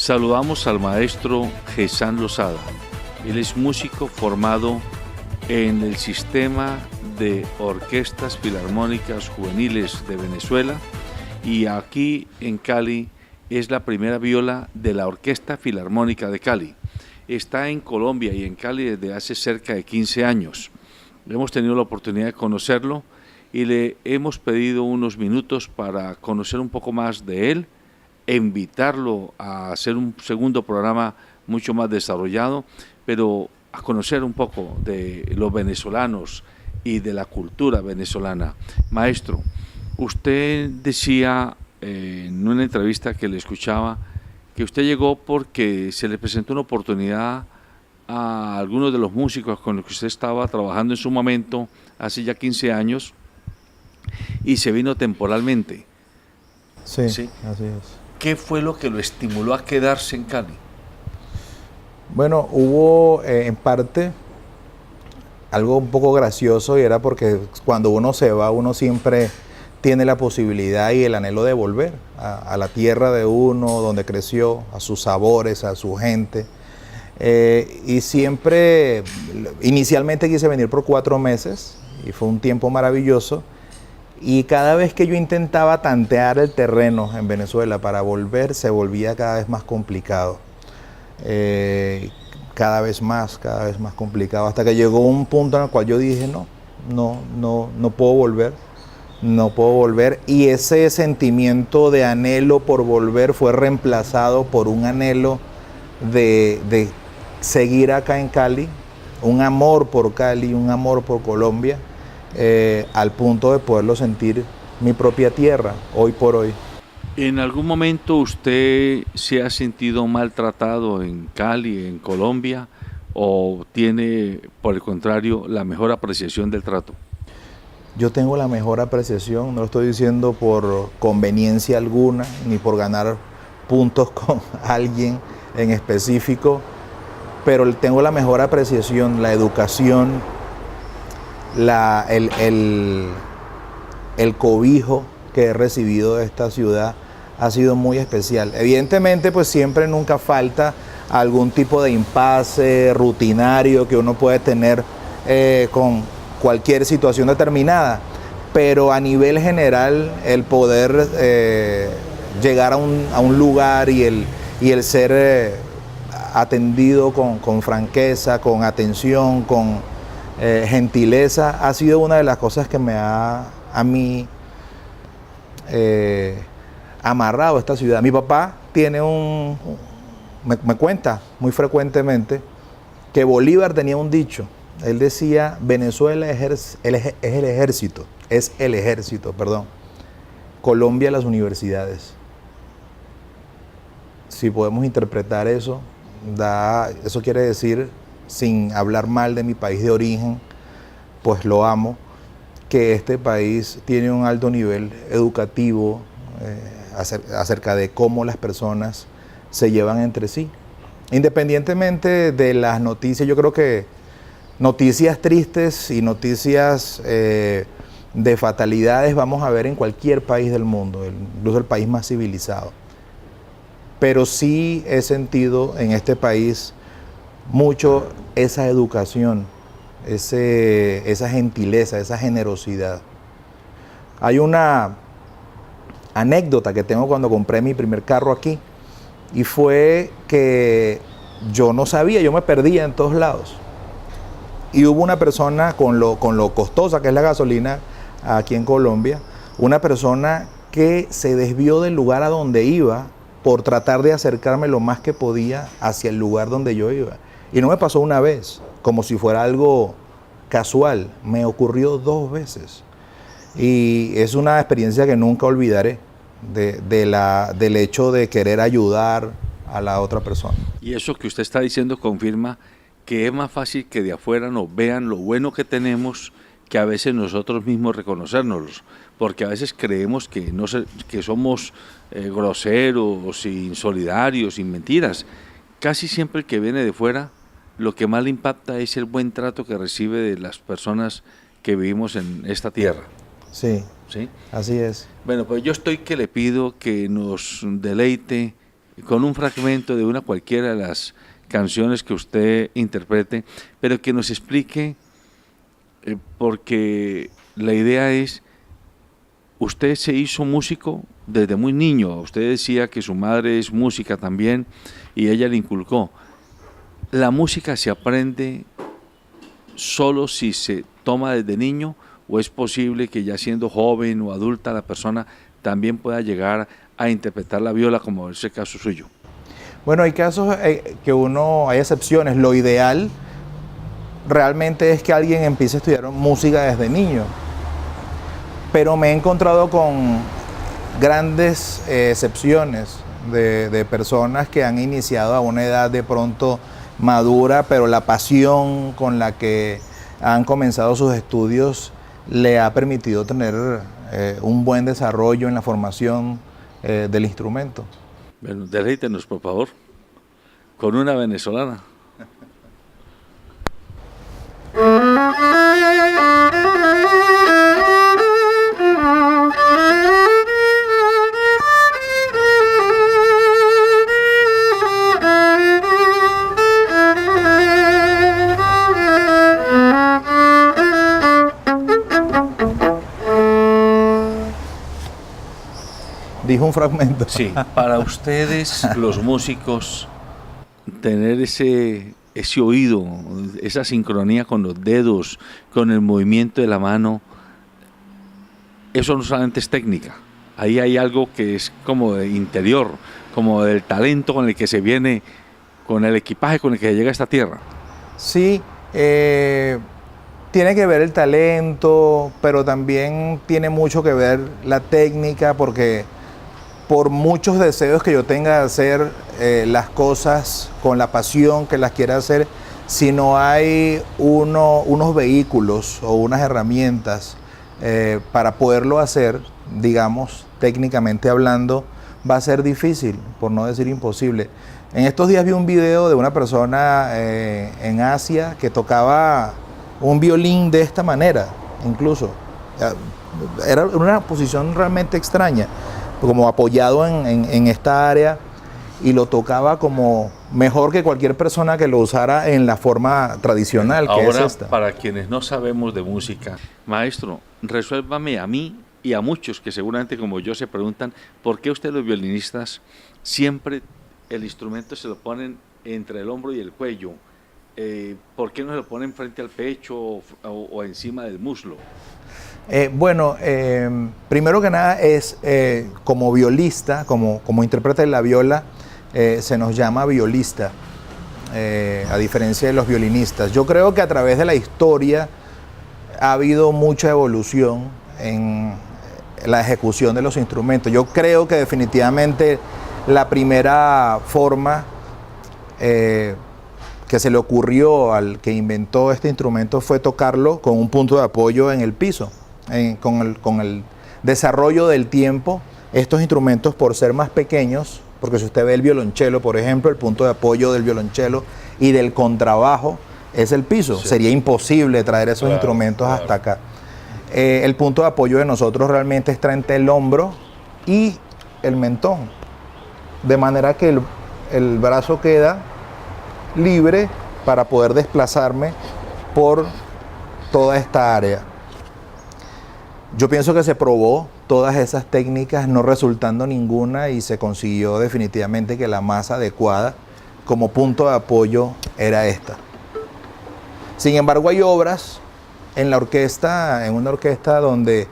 Saludamos al maestro Gesán Lozada. Él es músico formado en el Sistema de Orquestas Filarmónicas Juveniles de Venezuela y aquí en Cali es la primera viola de la Orquesta Filarmónica de Cali. Está en Colombia y en Cali desde hace cerca de 15 años. Hemos tenido la oportunidad de conocerlo y le hemos pedido unos minutos para conocer un poco más de él e invitarlo a hacer un segundo programa mucho más desarrollado, pero a conocer un poco de los venezolanos y de la cultura venezolana. Maestro, usted decía en una entrevista que le escuchaba que usted llegó porque se le presentó una oportunidad a algunos de los músicos con los que usted estaba trabajando en su momento, hace ya 15 años, y se vino temporalmente. Sí, ¿sí? Así es. ¿Qué fue lo que lo estimuló a quedarse en Cali? Bueno, hubo en parte algo un poco gracioso y era porque cuando uno se va, uno siempre tiene la posibilidad y el anhelo de volver a la tierra de uno, donde creció, a sus sabores, a su gente. Y siempre, inicialmente quise venir por 4 meses y fue un tiempo maravilloso. Y cada vez que yo intentaba tantear el terreno en Venezuela para volver, se volvía cada vez más complicado. Cada vez más complicado, hasta que llegó un punto en el cual yo dije, no puedo volver, y ese sentimiento de anhelo por volver fue reemplazado por un anhelo de seguir acá en Cali, un amor por Cali, un amor por Colombia, al punto de poderlo sentir mi propia tierra, hoy por hoy. ¿En algún momento usted se ha sentido maltratado en Cali, en Colombia, o tiene, por el contrario, la mejor apreciación del trato? Yo tengo la mejor apreciación, no lo estoy diciendo por conveniencia alguna, ni por ganar puntos con alguien en específico, pero tengo la mejor apreciación, la educación, el cobijo que he recibido de esta ciudad ha sido muy especial. Evidentemente, pues siempre nunca falta algún tipo de impasse rutinario que uno puede tener con cualquier situación determinada, pero a nivel general el poder llegar a un lugar y el ser atendido con franqueza, con atención, con gentileza, ha sido una de las cosas que me ha a mí amarrado a esta ciudad. Mi papá tiene me cuenta muy frecuentemente que Bolívar tenía un dicho. Él decía, Venezuela es el ejército, Colombia las universidades. Si podemos interpretar eso, eso quiere decir, sin hablar mal de mi país de origen, pues lo amo, que este país tiene un alto nivel educativo acerca de cómo las personas se llevan entre sí. Independientemente de las noticias, yo creo que noticias tristes y noticias de fatalidades vamos a ver en cualquier país del mundo, incluso el país más civilizado. Pero sí he sentido en este país mucho esa educación, esa gentileza, esa generosidad. Hay una anécdota que tengo cuando compré mi primer carro aquí, y fue que yo no sabía, yo me perdía en todos lados. Y hubo una persona, con lo costosa que es la gasolina aquí en Colombia, una persona que se desvió del lugar a donde iba por tratar de acercarme lo más que podía hacia el lugar donde yo iba. Y no me pasó una vez, como si fuera algo casual, me ocurrió 2 veces. Y es una experiencia que nunca olvidaré, del hecho de querer ayudar a la otra persona. Y eso que usted está diciendo confirma que es más fácil que de afuera nos vean lo bueno que tenemos que a veces nosotros mismos reconocérnoslos, porque a veces creemos que somos groseros, insolidarios, sin mentiras. Casi siempre el que viene de fuera, lo que más le impacta es el buen trato que recibe de las personas que vivimos en esta tierra. Sí, ¿sí? Así es. Bueno, pues yo estoy que le pido que nos deleite con un fragmento de una cualquiera de las canciones que usted interprete, pero que nos explique, porque la idea es, usted se hizo músico desde muy niño, usted decía que su madre es música también y ella le inculcó. ¿La música se aprende solo si se toma desde niño o es posible que ya siendo joven o adulta la persona también pueda llegar a interpretar la viola, como es el caso suyo? Bueno, hay casos hay excepciones. Lo ideal realmente es que alguien empiece a estudiar música desde niño. Pero me he encontrado con grandes excepciones de personas que han iniciado a una edad de pronto madura, pero la pasión con la que han comenzado sus estudios le ha permitido tener un buen desarrollo en la formación del instrumento. Bueno, deleítenos, por favor, con una venezolana. Dijo un fragmento. Sí, para ustedes, los músicos, tener ese oído, esa sincronía con los dedos, con el movimiento de la mano, eso no solamente es técnica, ahí hay algo que es como de interior, como del talento con el que se viene, con el equipaje con el que llega a esta tierra. Sí, tiene que ver el talento, pero también tiene mucho que ver la técnica, porque por muchos deseos que yo tenga de hacer las cosas con la pasión que las quiera hacer, si no hay unos vehículos o unas herramientas para poderlo hacer, digamos, técnicamente hablando, va a ser difícil, por no decir imposible. En estos días vi un video de una persona en Asia que tocaba un violín de esta manera, incluso. Era una posición realmente extraña, como apoyado en esta área, y lo tocaba como mejor que cualquier persona que lo usara en la forma tradicional. Ahora, que es esta. Para quienes no sabemos de música, maestro, resuélvame a mí y a muchos que seguramente como yo se preguntan, ¿por qué ustedes los violinistas siempre el instrumento se lo ponen entre el hombro y el cuello? ¿Por qué no se lo ponen frente al pecho o encima del muslo? Primero que nada es como violista, como intérprete de la viola, se nos llama violista, a diferencia de los violinistas. Yo creo que a través de la historia ha habido mucha evolución en la ejecución de los instrumentos. Yo creo que definitivamente la primera forma que se le ocurrió al que inventó este instrumento fue tocarlo con un punto de apoyo en el piso. Con el desarrollo del tiempo, estos instrumentos, por ser más pequeños, porque si usted ve el violonchelo, por ejemplo, el punto de apoyo del violonchelo y del contrabajo es el piso. Sí. Sería imposible traer esos instrumentos hasta acá. El punto de apoyo de nosotros realmente está entre el hombro y el mentón, de manera que el brazo queda libre para poder desplazarme por toda esta área. Yo pienso que se probó todas esas técnicas, no resultando ninguna, y se consiguió definitivamente que la más adecuada como punto de apoyo era esta. Sin embargo, hay obras en la orquesta, en una orquesta donde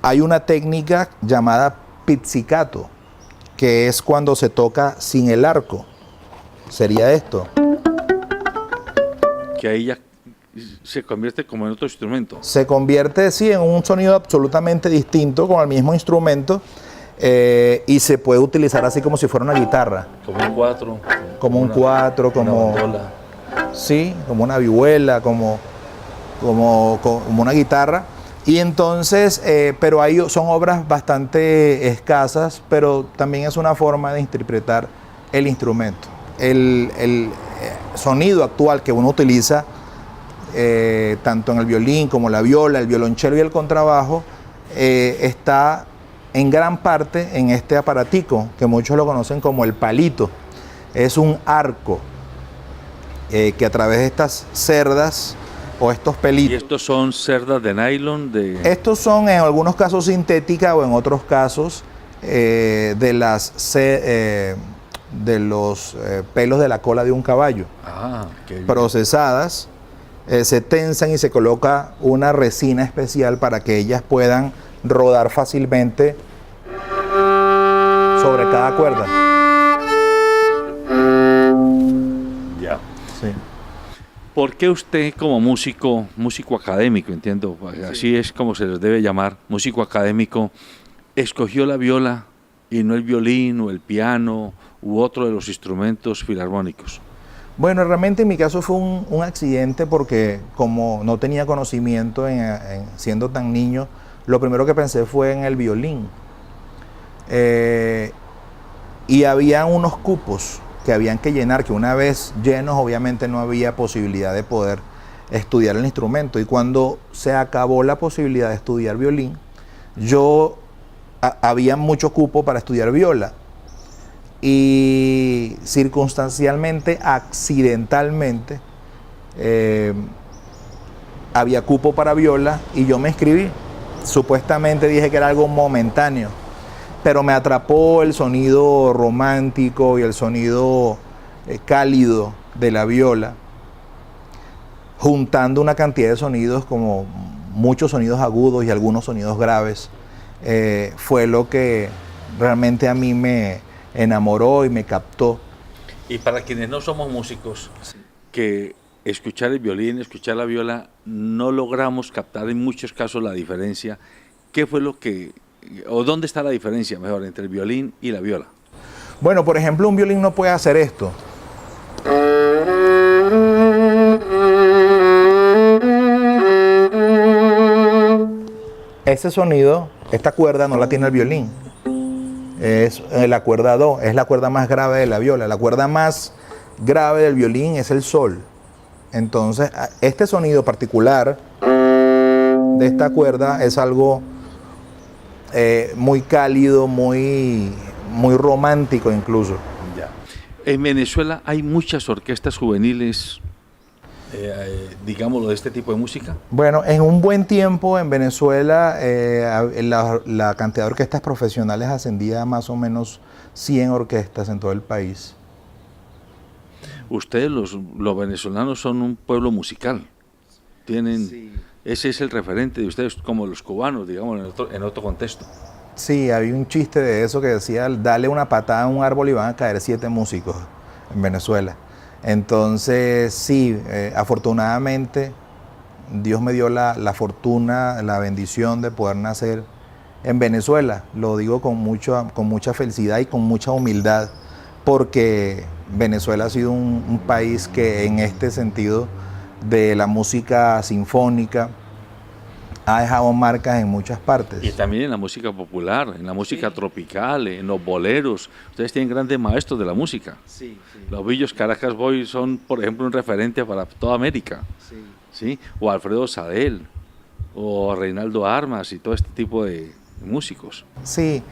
hay una técnica llamada pizzicato, que es cuando se toca sin el arco. Sería esto. Que ahí ya se convierte como en otro instrumento. Se convierte, sí, en un sonido absolutamente distinto con el mismo instrumento, y se puede utilizar así como si fuera una guitarra. Como un cuatro. Como un cuatro, como... Sí, como una vihuela, como una guitarra. Y entonces, pero son obras bastante escasas, pero también es una forma de interpretar el instrumento. El sonido actual que uno utiliza, tanto en el violín como la viola, el violonchelo y el contrabajo, está en gran parte en este aparatico, que muchos lo conocen como el palito. Es un arco que a través de estas cerdas o estos pelitos... ¿Y estos son cerdas de nylon? Estos son en algunos casos sintéticas o en otros casos de los pelos de la cola de un caballo. Qué bien. Procesadas, se tensan y se coloca una resina especial para que ellas puedan rodar fácilmente sobre cada cuerda. Ya. Sí. ¿Por qué usted como músico académico, entiendo, así es como se les debe llamar, músico académico, escogió la viola y no el violín o el piano u otro de los instrumentos filarmónicos? Bueno, realmente en mi caso fue un accidente porque como no tenía conocimiento siendo tan niño, lo primero que pensé fue en el violín. Y había unos cupos que habían que llenar, que una vez llenos obviamente no había posibilidad de poder estudiar el instrumento. Y cuando se acabó la posibilidad de estudiar violín, había mucho cupo para estudiar viola. Y circunstancialmente, accidentalmente, había cupo para viola y yo me inscribí. Supuestamente dije que era algo momentáneo, pero me atrapó el sonido romántico y el sonido cálido de la viola, juntando una cantidad de sonidos, como muchos sonidos agudos y algunos sonidos graves. Fue lo que realmente a mí me enamoró y me captó. Y para quienes no somos músicos, que escuchar el violín, escuchar la viola, no logramos captar en muchos casos la diferencia. ¿Qué fue lo que, o dónde está la diferencia, mejor, entre el violín y la viola? Bueno, por ejemplo, un violín no puede hacer esto. Ese sonido, esta cuerda no la tiene el violín. Es la cuerda do, es la cuerda más grave de la viola. La cuerda más grave del violín es el sol. Entonces, este sonido particular de esta cuerda es algo muy cálido, muy romántico incluso. Ya. En Venezuela hay muchas orquestas juveniles, digámoslo, de este tipo de música. Bueno, en un buen tiempo en Venezuela la cantidad de orquestas profesionales ascendía a más o menos 100 orquestas en todo el país. Ustedes, los venezolanos, son un pueblo musical. Tienen, sí. Ese es el referente de ustedes, como los cubanos, digamos, en otro contexto. Sí, había un chiste de eso que decía, dale una patada a un árbol y van a caer 7 músicos en Venezuela. Entonces, sí, afortunadamente, Dios me dio la fortuna, la bendición de poder nacer en Venezuela. Lo digo con mucha felicidad y con mucha humildad, porque Venezuela ha sido un país que en este sentido de la música sinfónica ha dejado marcas en muchas partes. Y también en la música popular, en la música tropical, en los boleros. Ustedes tienen grandes maestros de la música. Sí, sí. Los Villos Caracas Boys son, por ejemplo, un referente para toda América. Sí. ¿Sí? O Alfredo Sadel, o Reinaldo Armas y todo este tipo de músicos. Sí,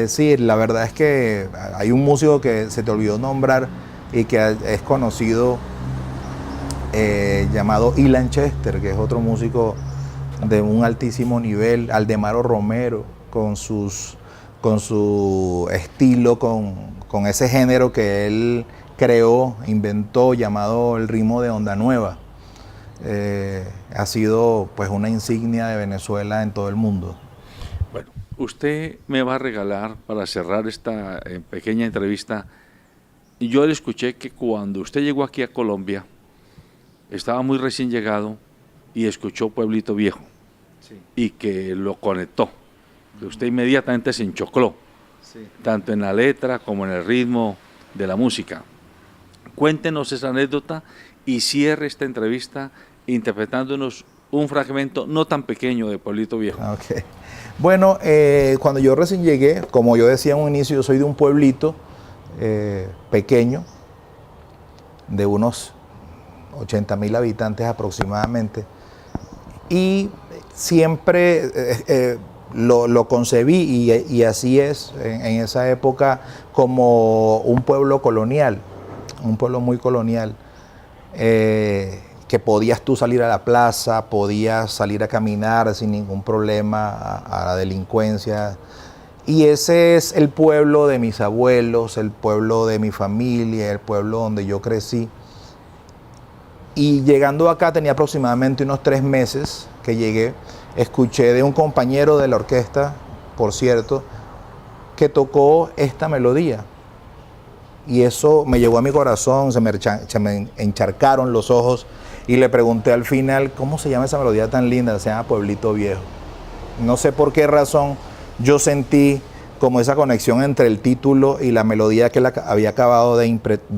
sí, la verdad es que hay un músico que se te olvidó nombrar y que es conocido, llamado Ilan Chester, que es otro músico de un altísimo nivel. Aldemaro Romero, con su estilo, con ese género que él creó, inventó, llamado el ritmo de onda nueva. Ha sido pues una insignia de Venezuela en todo el mundo. Bueno, usted me va a regalar, para cerrar esta pequeña entrevista, yo le escuché que cuando usted llegó aquí a Colombia, estaba muy recién llegado y escuchó Pueblito Viejo. Sí. Y que lo conectó. Usted inmediatamente se enchocló, sí, tanto en la letra como en el ritmo de la música. Cuéntenos esa anécdota y cierre esta entrevista interpretándonos un fragmento no tan pequeño de Pueblito Viejo. Okay. Bueno, cuando yo recién llegué, como yo decía en un inicio, yo soy de un pueblito pequeño, de unos 80.000 habitantes aproximadamente, y siempre lo concebí y así es en esa época como un pueblo colonial, un pueblo muy colonial, que podías tú salir a la plaza, podías salir a caminar sin ningún problema a la delincuencia. Y ese es el pueblo de mis abuelos, el pueblo de mi familia, el pueblo donde yo crecí. Y llegando acá, tenía aproximadamente unos 3 meses que llegué, escuché de un compañero de la orquesta, por cierto, que tocó esta melodía. Y eso me llegó a mi corazón, se me encharcaron los ojos y le pregunté al final, ¿cómo se llama esa melodía tan linda? Se llama Pueblito Viejo. No sé por qué razón yo sentí como esa conexión entre el título y la melodía que él había acabado de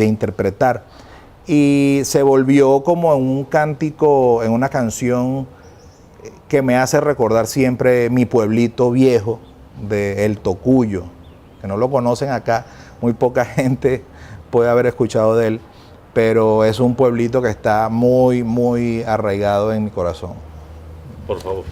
interpretar. Y se volvió como en un cántico, en una canción que me hace recordar siempre mi pueblito viejo de El Tocuyo, que no lo conocen acá, muy poca gente puede haber escuchado de él, pero es un pueblito que está muy, muy arraigado en mi corazón. Por favor.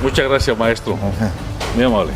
Muchas gracias, maestro. Muy amable.